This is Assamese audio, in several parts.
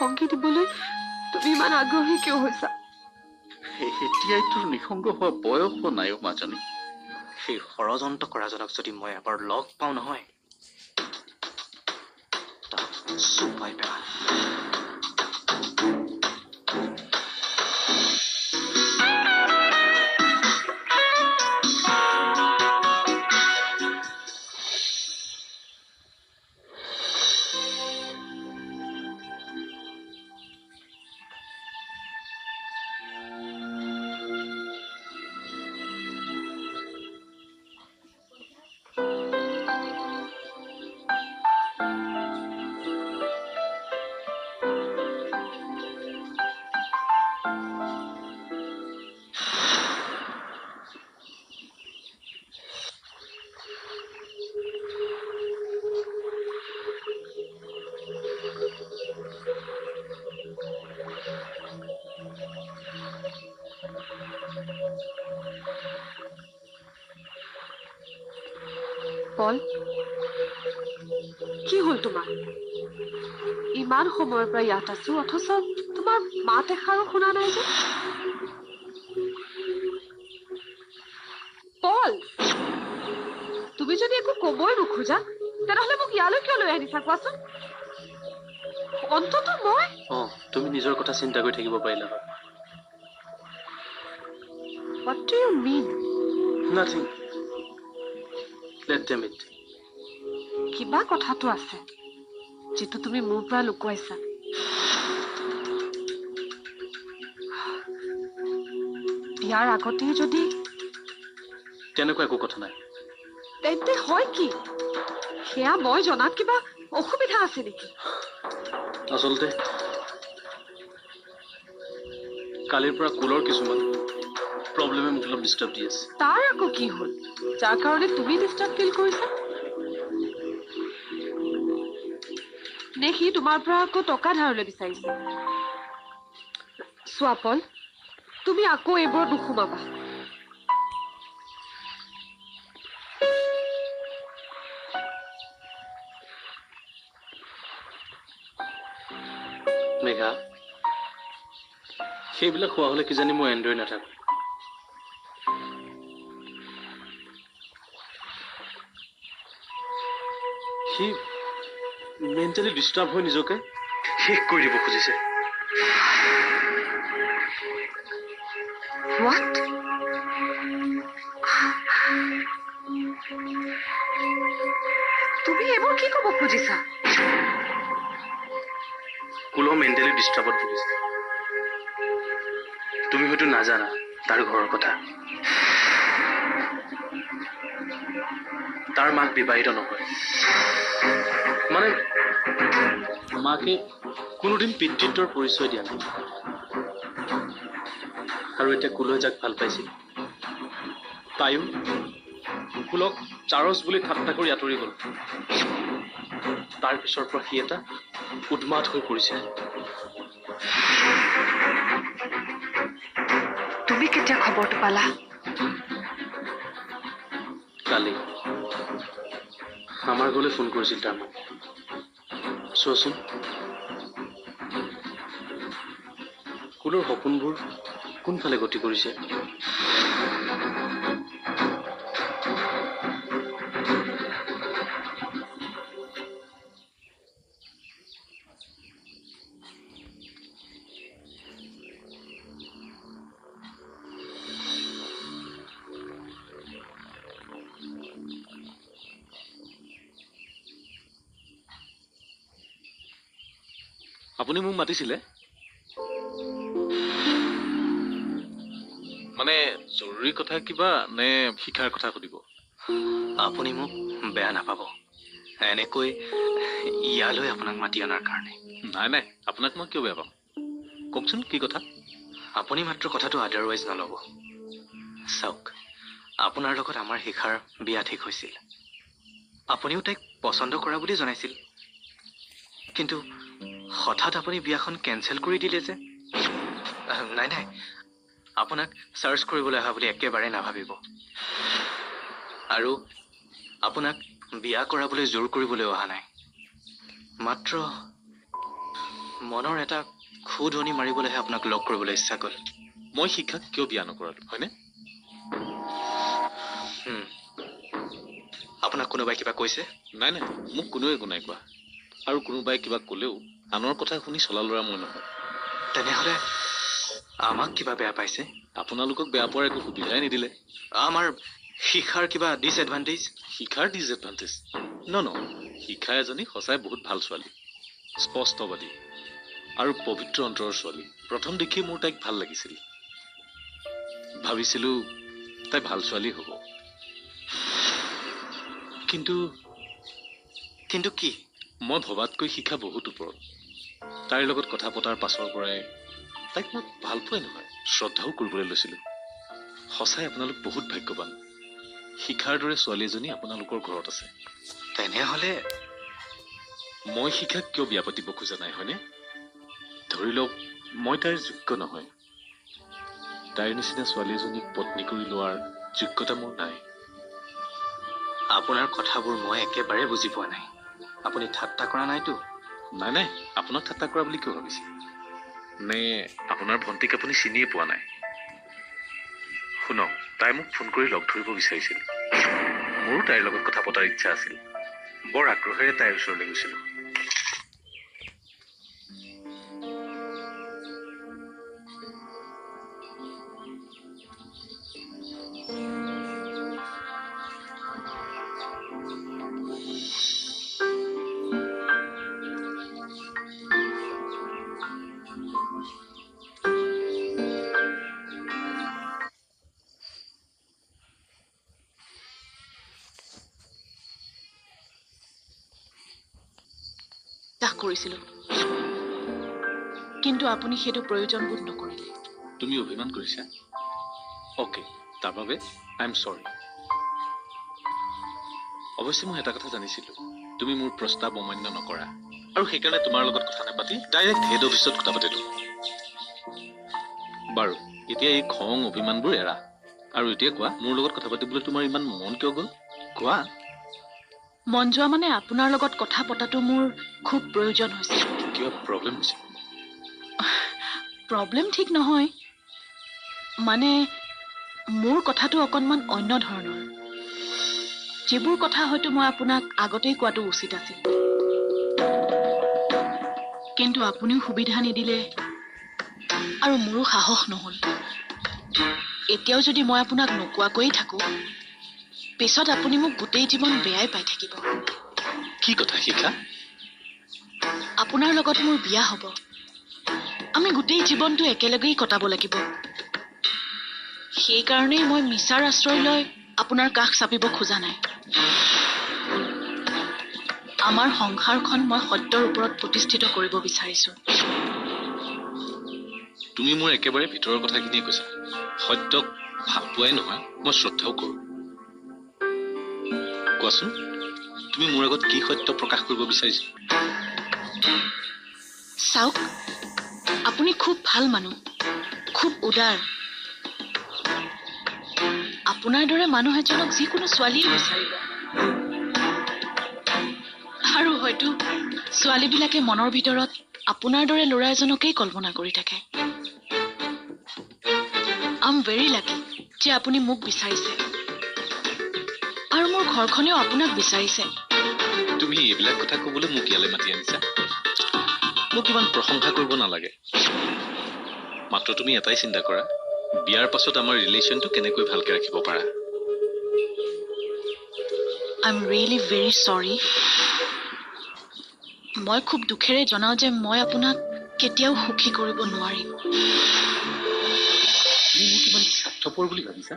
সংগী দিবলৈ তুমি ইমান আগ্ৰহী কিয় হৈছা? এতিয়াই তোৰ নিসংগ হোৱা বয়সো নাই মাজনী। সেই ষড়যন্ত্ৰ কৰাজনক যদি মই এবাৰ লগ পাওঁ নহয়, তাক চুপাই পেলাম। পল, কি হ'ল তোমাৰ? ইমান সময়ৰ পৰা ইয়াত আছো, অথচ তোমাৰ মাত এষাৰো শুনা নাই যে। পল, তুমি যদি একো কবই নোখোজা তেনেহলে মোক ইয়ালৈ কিয় লৈ আনিছা কোৱাচোন? অন্তত মই তুমি নিজৰ কথা চিন্তা কৰি থাকিব পাৰিলা হয়। What do you mean? Nothing. Let them eat. কিবা কথাটো আছে যিটো তুমি মোৰ পৰা লুকুৱাইছা। বিয়াৰ আগতেই যদি তেনেকুৱা একো কথা নাই। তেন্তে হয় কি? সেয়া মই জনাত কিবা অসুবিধা আছে নেকি? আচলতে কালিৰ পৰা কুলৰ কিছুমান প্ৰব্লেমে মোক অলপ ডিষ্টাৰ্ব দি আছে। তাৰ আকৌ কি হ'ল যাৰ কাৰণে তুমি ডিষ্টাৰ্ব ফিল কৰিছা? নে সি তোমাৰ পৰা আকৌ টকা ধাৰলৈ বিচাৰিছে? চোৱা পল, তুমি আকৌ এইবোৰত নোসোমাবা। মেঘা, সেইবিলাক হোৱা হলে কিজানি মই এনড্ৰই নাথাকো। সি মেণ্টেলি ডিষ্টাৰ্ব হৈ নিজকে শেষ কৰি দিব খুজিছে। What? তুমি এইবোৰ কি ক'ব খুজিছা? কুলো মেণ্টেলি ডিষ্টাৰ্বত ভুগিছে। তুমি হয়তো নাজানা তাৰ ঘৰৰ কথা। তাৰ মাক বিবাহিত নহয়, মানে মাকে কোনোদিন পিতৃত্বৰ পৰিচয় দিয়া নাই। আৰু এতিয়া কুলই যাক ভাল পাইছিল, তাইও কুলক চাৰচ বুলি ঠাট্টা কৰি আঁতৰি গল। তাৰ পিছৰ পৰা সি এটা উন্মাদ হৈ পৰিছে। তুমি কেতিয়া খবৰটো পালা? কালি আমাৰ ঘৰলৈ ফোন কৰিছিল তাৰ মাক। চোৱাচোন, কুলৰ সপোনবোৰ কোনফালে গতি কৰিছে। আপুনি মোক মাতিছিলে? মানে জৰুৰী কথা কিবা নে শিক্ষাৰ কথা সুধিব? আপুনি মোক বেয়া নাপাব, এনেকৈ ইয়ালৈ আপোনাক মাতি অনাৰ কাৰণে। নাই নাই, আপোনাক মই কিয় বেয়া পাম? কওকচোন কি কথা? আপুনি মাত্ৰ কথাটো আদাৰৱাইজ নল'ব। চাওক, আপোনাৰ লগত আমাৰ শিখাৰ বিয়া ঠিক হৈছিল। আপুনিও তাইক পচন্দ কৰা বুলি জনাইছিল, কিন্তু হঠাৎ আপুনি বিয়াখন কেঞ্চেল কৰি দিলে যে। নাই নাই, আপোনাক চাৰ্চ কৰিবলৈ অহা বুলি একেবাৰে নাভাবিব। আৰু আপোনাক বিয়া কৰাবলৈ জোৰ কৰিবলৈ অহা নাই। মাত্ৰ মনৰ এটা খুদনি মাৰিবলৈহে আপোনাক লগ কৰিবলৈ ইচ্ছা গ'ল। মই শিখাক কিয় বিয়া নকৰালো হয়নে? আপোনাক কোনোবাই কিবা কৈছে? নাই নাই, মোক কোনোৱে একো নাই কোৱা। আৰু কোনোবাই কিবা ক'লেও আনৰ কথা শুনি চলা ল'ৰা মই নহয়। তেনেহ'লে আমাক কিবা বেয়া পাইছে? আপোনালোকক বেয়া পোৱাৰ একো সুবিধাই নিদিলে। আমাৰ শিখাৰ কিবা ডিছএডভান্টেজ? শিখাৰ ডিছএডভান্টেজ ন। শিখা এজনী সঁচাই বহুত ভাল ছোৱালী, স্পষ্টবাদী আৰু পবিত্ৰ অন্তৰৰ ছোৱালী। প্ৰথম দেখি মোৰ তাইক ভাল লাগিছিল। ভাবিছিলো তাই ভাল ছোৱালী হ'ব। কিন্তু কিন্তু কি? মই ভবাতকৈ শিখা বহুত ওপৰত। তাইৰ লগত কথা পতাৰ পাছৰ পৰাই তাইক মই ভাল পোৱাই নহয়, শ্ৰদ্ধাও কৰিবলৈ লৈছিলো। সঁচাই আপোনালোক বহুত ভাগ্যৱান। শিখাৰ দৰে ছোৱালী এজনী আপোনালোকৰ ঘৰত আছে। তেনেহ'লে মই শিখাক কিয় বিয়া পাতিব খোজা নাই হয়নে? ধৰি লওক মই তাইৰ যোগ্য নহয়। তাইৰ নিচিনা ছোৱালী এজনীক পত্নী কৰি লোৱাৰ যোগ্যতা মোৰ নাই। আপোনাৰ কথাবোৰ মই একেবাৰে বুজি পোৱা নাই। আপুনি ঠাট্টা কৰা নাইতো? নাই নাই, আপোনাক ঠাট্টা কৰা বুলি কিয় ভাবিছে? নে আপোনাৰ ভণ্টিক আপুনি চিনিয়ে পোৱা নাই? শুনক, তাই মোক ফোন কৰি লগ ধৰিব বিচাৰিছিল। মোৰো তাইৰ লগত কথা পতাৰ ইচ্ছা আছিল। বৰ আগ্ৰহেৰে তাইৰ ওচৰলৈ গৈছিলো। দাস কৰিছিলো, কিন্তু আপুনি সেইটো প্ৰয়োজনবোধ নকৰিলে। তুমি অভিমান কৰিছা? অ'কে, তাৰ বাবে আই এম চৰি। অৱশ্যে মই এটা কথা জানিছিলো, তুমি মোৰ প্ৰস্তাৱ অমান্য নকৰা। আৰু সেইকাৰণে তোমাৰ লগত কথা নাপাতি ডাইৰেক্ট হেড অফিচত কথা পাতিলো। বাৰু, এতিয়া এই খং অভিমানবোৰ এৰা। আৰু এতিয়া কোৱা, মোৰ লগত কথা পাতিবলৈ তোমাৰ ইমান মন কিয় গ'ল? কোৱা। মন যোৱা মানে আপোনাৰ লগত কথা পতাটো মোৰ খুব প্ৰয়োজন হৈছে। কিবা প্ৰব্লেম হৈছে? প্ৰব্লেম ঠিক নহয়, মানে মোৰ কথাটো অকণমান অন্য ধৰণৰ। যিবোৰ কথা হয়তো মই আপোনাক আগতেই কোৱাটো উচিত আছিল, কিন্তু আপুনিও সুবিধা নিদিলে আৰু মোৰো সাহস নহ'ল। এতিয়াও যদি মই আপোনাক নোকোৱাকৈয়ে থাকো, পিছত আপুনি মোক গোটেই জীৱন বেয়াই পাই থাকিব। কি কথা শিখা? আপোনাৰ লগত মোৰ বিয়া হ'ব। আমি গোটেই জীৱনটো একেলগেই কটাব লাগিব। সেইকাৰণেই মই মিছাৰ আশ্ৰয় লৈ আপোনাৰ কাষ চাপিব খোজা নাই। আমাৰ সংসাৰখন মই সত্যৰ ওপৰত প্ৰতিষ্ঠিত কৰিব বিচাৰিছো। তুমি মোৰ একেবাৰে ভিতৰৰ কথাখিনিয়ে কৈছা। সত্যক ভাল পোৱাই নহয়, মই শ্ৰদ্ধাও কৰো। কোৱাচোন, তুমি মোৰ আগত কি সত্য প্ৰকাশ কৰিব বিচাৰিছা? চাওক, আপুনি খুব ভাল মানুহ, খুব উদাৰ। আপোনাৰ দৰে মানুহ এজনক যিকোনো ছোৱালীয়ে বিচাৰিব। আৰু হয়তো ছোৱালীবিলাকে মনৰ ভিতৰত আপোনাৰ দৰে ল'ৰা এজনকেই কল্পনা কৰি থাকে। আই এম ভেৰি লাকি যে আপুনি মোক বিচাৰিছে, আৰু মোৰ ঘৰখনেও আপোনাক বিচাৰিছে। তুমি এইবিলাক কথা ক'বলৈ মোক ইয়ালৈ মাতি আনিছা? মোক ইমান প্ৰশংসা কৰিব নালাগে। মাত্ৰ তুমি এটাই চিন্তা কৰা, বিয়াৰ পাছত আমাৰ ৰিলেশ্যনটো কেনেকৈ ভালকে ৰাখিব পাৰা। আই এম ৰিয়েলি ভেৰি চৰি। মই খুব দুখেৰে জনাওঁ যে মই আপোনাক কেতিয়াও সুখী কৰিব নোৱাৰিম। তুমি মোক ইমান স্বাৰ্থপৰ বুলি ভাবিছা?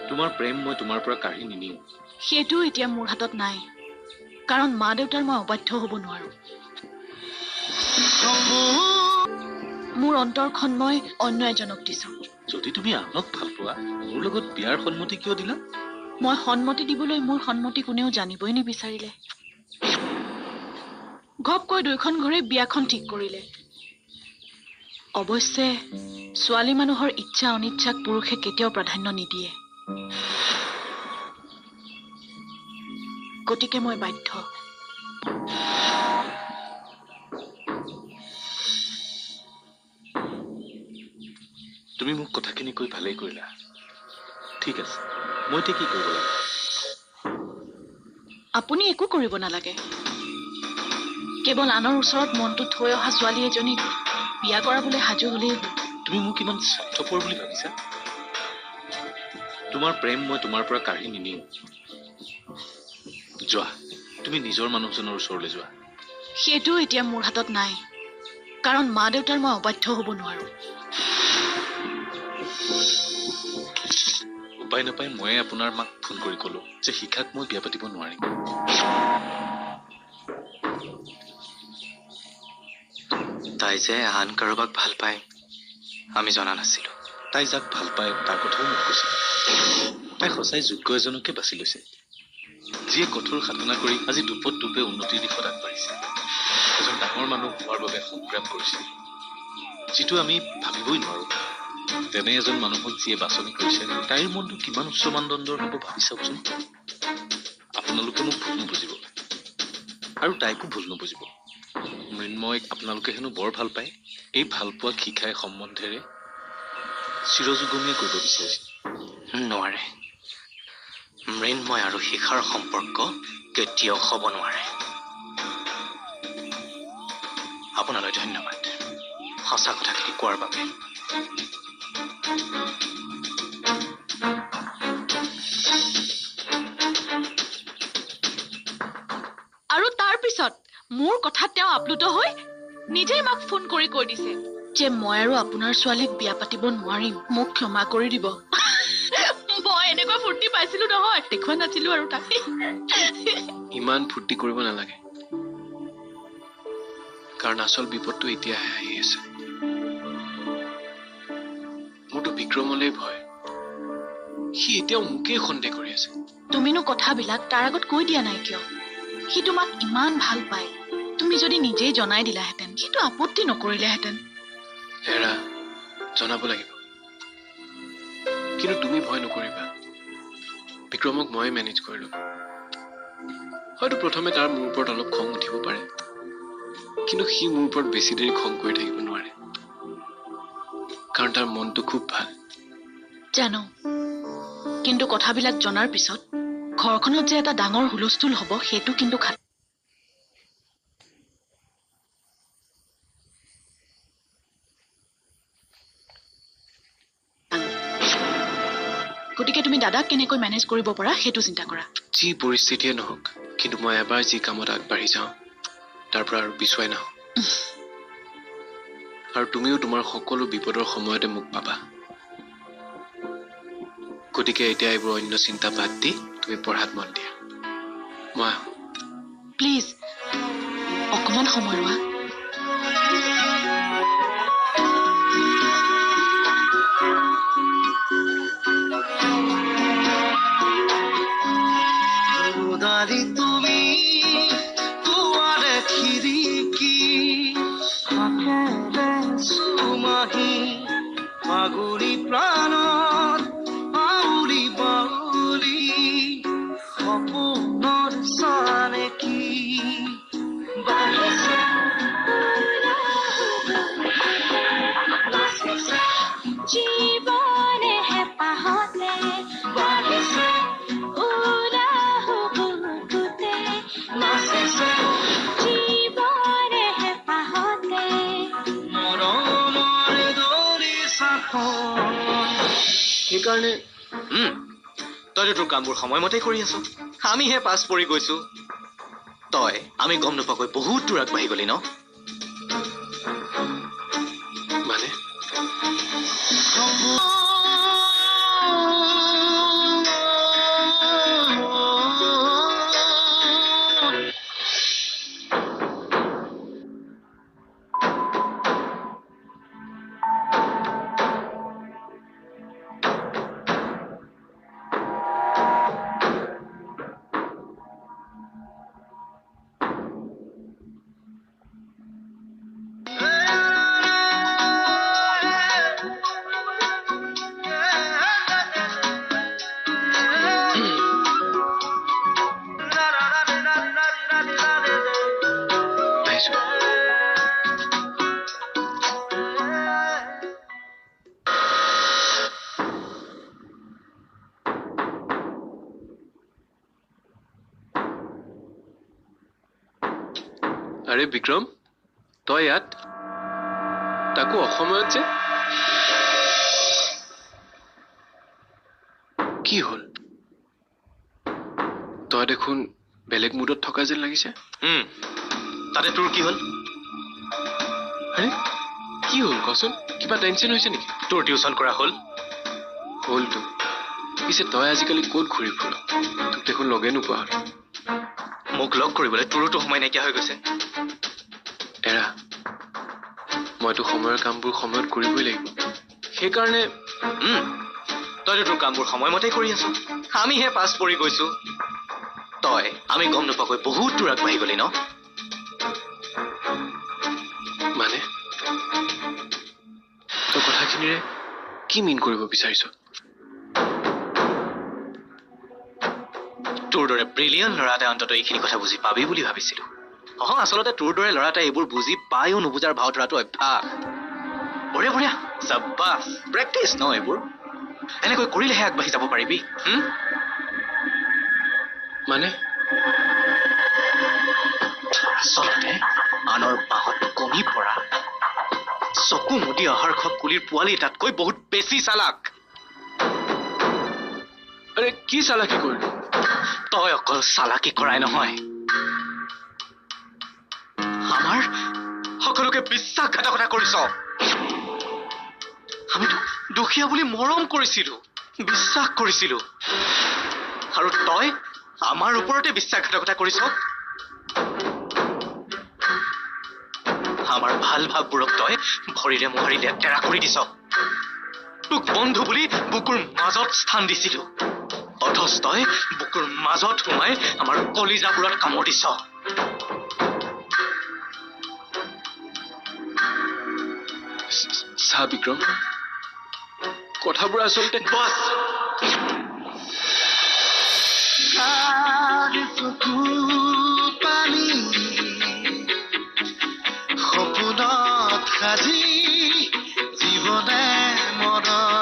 তোমাৰ প্ৰেম মই তোমাৰ পৰা কাঢ়ি নিনিও। সেইটো এতিয়া মোৰ হাতত নাই, কাৰণ মা দেউতাৰ মই অবাধ্য হ'ব নোৱাৰো। মোৰ অন্তৰখন মই অন্য এজনক দিছো। যদি তুমি আনক ভাল পোৱা, মোৰ লগত বিয়াৰ সন্মতি কিয় দিলা? মই সন্মতি দিবলৈ মোৰ সন্মতি কোনেও জানিবই নিবিচাৰিলে। ঘপকৈ দুইখন ঘৰে বিয়াখন ঠিক কৰিলে। অৱশ্যে ছোৱালী মানুহৰ ইচ্ছা অনিচ্ছাক পুৰুষে কেতিয়াও প্ৰাধান্য নিদিয়ে। গতিকে মই বাধ্য। তুমি মোক কথাখিনি কৈ ভালেই কৰিলা। ঠিক আছে, মই এতিয়া কি কৰিব লাগে? আপুনি একো কৰিব নালাগে। কেৱল আনৰ ওচৰত মনটো থৈ অহা ছোৱালী এজনীক বিয়া কৰাবলৈ সাজু হলেই হ'ল। তুমি মোক ইমান স্বাৰ্থপৰ বুলি ভাবিছা? তোমাৰ প্ৰেম মই তোমাৰ পৰা কাঢ়ি নিনিও। যোৱা, তুমি নিজৰ মানুহজনৰ ওচৰলৈ যোৱা। সেইটো এতিয়া মোৰ হাতত নাই, কাৰণ মা দেউতাৰ মই অবাধ্য হ'ব নোৱাৰো। উপায় নাপায় ময়ে আপোনাৰ মাক ফোন কৰি কলো যে শিখাক মই বিয়া পাতিব নোৱাৰিম। তাই যে আন কাৰোবাক ভাল পায় আমি জনা নাছিলো। তাই যাক ভাল পায় তাৰ কথাও মোক কৈছে। তাই সঁচাই যোগ্য এজনকে বাছি লৈছে, যিয়ে কঠোৰ সাধনা কৰি আজি দুপত দুপে উন্নতিৰ দিশত আগবাঢ়িছে। এজন ডাঙৰ মানুহ হোৱাৰ বাবে সংগ্ৰাম কৰিছে, যিটো আমি ভাবিবই নোৱাৰো। তেনে এজন মানুহক যিয়ে বাছনি কৰিছে, তাইৰ মনটো কিমান উচ্চ মানদণ্ডৰ হ'ব ভাবি চাওকচোন। আপোনালোকে মোক ভুল নুবুজিব, আৰু তাইকো ভুল নুবুজিব। মৃন্ময়ক আপোনালোকে হেনো বৰ ভাল পায়। এই ভালপোৱা শিখাই সম্বন্ধেৰে চিৰযুগমীয়া কৰিব বিচাৰিছে। নোৱাৰে। মৃন্ময় আৰু শিখাৰ সম্পৰ্ক কেতিয়াও হ'ব নোৱাৰে। আপোনালৈ ধন্যবাদ সঁচা কথাখিনি কোৱাৰ বাবে। আৰু তাৰ পিছত মোৰ কথাত তেওঁ আপ্লুত হৈ নিজেই মাক ফোন কৰি কৈ দিছে যে মই আৰু আপোনাৰ ছোৱালীক বিয়া পাতিব নোৱাৰিম, মোক ক্ষমা কৰি দিব। মই এনেকুৱা ফূৰ্তি পাইছিলো নহয়, দেখুৱা নাছিলো আৰু তাক। ইমান ফূৰ্তি কৰিব নালাগে, কাৰণ আচল বিপদটো এতিয়াহে আহি আছে। মোৰতো বিক্ৰমলৈ ভয়, সি এতিয়াও মোকেই সন্দেহ কৰি আছে। তুমিনো কথাবিলাক তাৰ আগত কৈ দিয়া নাই কিয়? সি তোমাক ইমান ভাল পায়, তুমি যদি নিজেই জনাই দিলাহেঁতেন সিটো আপত্তি নকৰিলেহেঁতেন। হেৰা, জনাব লাগিব, কিন্তু তুমি ভয় নকৰিবা। বিক্ৰমক ময়ে মেনেজ কৰি ল'ম। হয়তো প্ৰথমে তাৰ মোৰ ওপৰত অলপ খং উঠিব পাৰে, কিন্তু সি মোৰ ওপৰত বেছি দেৰি খং কৰি থাকিব নোৱাৰে, কাৰণ তাৰ মনটো খুব ভাল। জানো, কিন্তু কথাবিলাক জনাৰ পিছত ঘৰখনত যে এটা ডাঙৰ হুলস্থুল হ'ব সেইটো কিন্তু গতিকে তুমি দাদাক কেনেকৈ মেনেজ কৰিব পাৰা সেইটো চিন্তা কৰা। যি পৰিস্থিতিয়ে নহওক, কিন্তু মই এবাৰ যি কামত আগবাঢ়ি যাওঁ তাৰ পৰা আৰু পিছুৱাই নাহোঁ। আৰু তুমিও তোমাৰ সকলো বিপদৰ সময়তে মোক পাবা। গতিকে এতিয়া এইবোৰ অন্য চিন্তা বাদ দি তুমি পঢ়াত মন দিয়া। মই আহোঁ। প্লিজ অকমান সময় ৰোৱা। তুমি তোমাৰ খিৰিকী হাতেৰে চুমাহি মাগুৰী প্ৰাণত আউলি বাউলি সপোনৰ চানে কি বাঢ়িছে জীৱনে হেঁপাহতে বাঢ়িছে সেইকাৰণে তইতো তোৰ কামবোৰ সময়মতে কৰি আছ, আমিহে পাছ পৰি গৈছো। তই আমি গম নোপোৱাকৈ বহুত দূৰ আগবাঢ়ি গলি ন। মানে আৰে বিক্ৰম, তই ইয়াত তাকো অসময়ত যে? কি হ'ল? তই দেখোন বেলেগ মুডত থকা যেন লাগিছে। তাতে তোৰ কি হ'ল? আৰে কি হ'ল কচোন? কিবা টেনচন হৈছে নেকি? তোৰ টিউচন কৰা হ'ল? হ'লতো। পিছে তই আজিকালি ক'ত ঘূৰি ফুৰ? তোক দেখোন লগে নোপোৱা হ'ল। মোক লগ কৰিবলৈ তোৰোতো সময় নাইকিয়া হৈ গৈছে। এৰা, মইতো সময়ৰ কামবোৰ সময়ত কৰিবই লাগিব। সেইকাৰণে তইতো তোৰ কামবোৰ সময়মতেই কৰি আছ। আমিহে পাছ পৰি গৈছো। তই আমি গম নোপোৱাকৈ বহুত দূৰ আগবাঢ়ি গলি ন? মানে তই কথাখিনিৰে কি মিন কৰিব বিচাৰিছ? তোৰ দৰে ব্ৰিলিয়ান ল'ৰা এটাই অন্তত এইখিনি কথা বুজি পাবি বুলি ভাবিছিলো। আচলতে তোৰ দৰে ল'ৰা এটাই এইবোৰ বুজি পায়ো নুবুজাৰ ভাও ধৰাটো অভ্যাস। বঢ়িয়া বঢ়িয়া, চাব্বাছ। প্ৰেক্টিচ ন এইবোৰ? এনেকৈ কৰিলেহে আগবাঢ়ি যাব পাৰিবি। মানে আচলতে আনৰ বাঁহত কমি পৰা চকু মুদি অহৰ্ষ কুলিৰ পোৱালি তাতকৈ বহুত বেছি চালাক। আৰে কি চালাকি কৰিলো? তই অকল চালাকি কৰাই নহয়, আমাৰ সকলোকে বিশ্বাসঘাতকতা কৰিছ। আমি দুখীয়া বুলি মৰম কৰিছিলো, বিশ্বাস কৰিছিলো, আৰু তই আমাৰ ওপৰতে বিশ্বাসঘাতকতা কৰিছ। আমাৰ ভাল ভাৱবোৰক তই ভৰিৰে মোহাৰি লেতেৰা কৰি দিছ। তোক বন্ধু বুলি বুকুৰ মাজত স্থান দিছিলো, অথচ তই বুকুৰ মাজত সোমাই আমাৰ কলিজাবোৰত কামোৰ দিছ। চা বিক্ৰম, কথাবোৰ আচলতে বছ, চকু পানী সপোনত সাজি জীৱনে মনত